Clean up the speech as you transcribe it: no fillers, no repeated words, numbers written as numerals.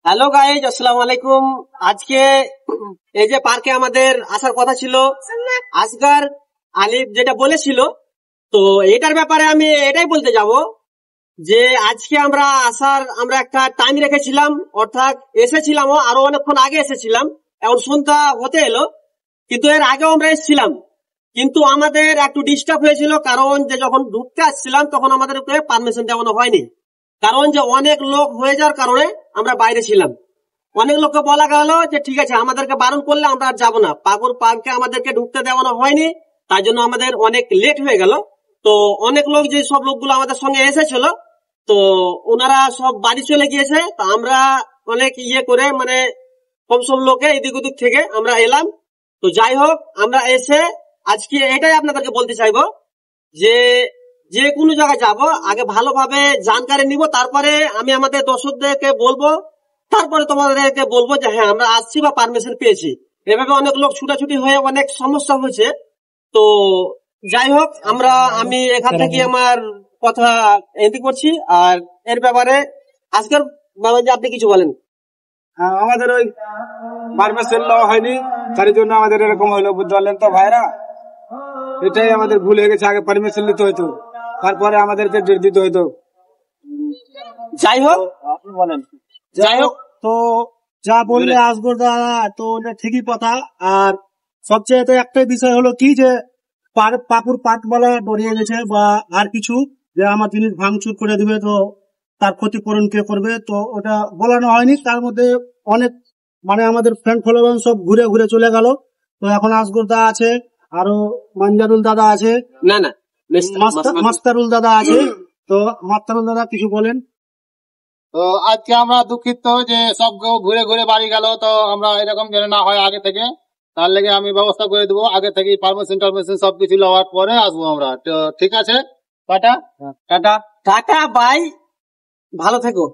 Hello guys, আসসালামু আলাইকুম। আজকে এই যে পার্কে আমাদের আসার কথা ছিল, আসগার আলিফ যেটা বলেছিল, তো এটার ব্যাপারে আমি এটাই বলতে যাব যে আজকে আমরা একটা টাইম রেখেছিলাম, অর্থাৎ এসেছিলামও আরো অনেকক্ষণ আগে এসেছিলাম। এখন সন্ধ্যা হতে এলো, কিন্তু এর আগেও আমরা এসেছিলাম, কিন্তু আমাদের একটু ডিস্টার্ব হয়েছিল, কারণ যে যখন ঢুকতে আসছিলাম তখন আমাদেরকে পারমিশন দেওয়ানো হয়নি। কারণ যে অনেক লোক হয়ে যাওয়ার কারণে আমরা বাইরে ছিলাম। অনেক লোককে বলা গেল যে ঠিক আছে, আমাদেরকে বারণ করলে আমরা আর যাবো না, পাকুর পার্কে আমাদেরকে ঢুকতে দেওয়ানো হয়নি, তাই জন্য আমাদের অনেক লেট হয়ে গেল। তো অনেক লোক, যে সব লোকগুলো আমাদের সঙ্গে এসেছিল, তো ওনারা সব বাড়ি চলে গিয়েছে। তো আমরা অনেক ইয়ে করে, মানে কম সব লোকে এদিক ওদিক থেকে আমরা এলাম। তো যাই হোক, আমরা এসে আজকে এটাই আপনাদেরকে বলতে চাইবো যে যে কোনো জায়গায় যাব, আগে ভালোভাবে জানকারি নিব, তারপরে আমি আমাদের দর্শকদেরকে বলবো, তারপরে তোমাদেরকে বলবো যে হ্যাঁ আমরা আসছি বা পারমিশন পেয়েছি। এভাবে অনেক লোক ছুটাছুটি হয়ে অনেক সমস্যা হয়েছে। তো যাই হোক, আমি এখান থেকে আমার কথা এন্ড করছি। আর এর ব্যাপারে আজকের বাবাজি আপনি কিছু বলেন। আমাদের ওই পারমিশন নেওয়া হয়নি, তার জন্য আমাদের এরকম হলো, বুঝতে পারলেন তো ভাইরা। এটাই আমাদের ভুল হয়ে গেছে, আগে পারমিশন নিতে হইতো, তারপরে আমাদেরকে ডেট দিতে হইতো। যাই হোক, বলেন। যাই হোক, তো যা বললে আসগর দাদা, তো ওটা ঠিকই কথা। আর সবচেয়ে তো একটাই বিষয় হলো কি, যে পাকুর পাট বলা ডরিয়ে গেছে, বা আর কিছু যে আমার জিনিস ভাঙচুর করে দিবে, তো তার ক্ষতিপূরণ কে করবে, তো ওটা বলানো হয়নি। তার মধ্যে অনেক, মানে আমাদের ফ্রেন্ড ফলোয়ার সব ঘুরে ঘুরে চলে গেল। তো এখন আসগর দা আছে, আরো মানজারুল দাদা আছে, না না, মাস্তারুল দাদা আছে। তো মাস্তারুল দাদা কিছু বলেন। তো আজকে আমরা দুঃখিত যে সব ঘুরে ঘুরে বাড়ি গেল, তো আমরা এরকম যেন না হয় আগে থেকে, তার লেগে আমি ব্যবস্থা করে দেবো। আগে থেকে পারমিশন টারমিশন সবকিছু লওয়ার পরে আসবো আমরা। তো ঠিক আছে, টাটা। টাটা টাটা, বাই, ভালো থেকো।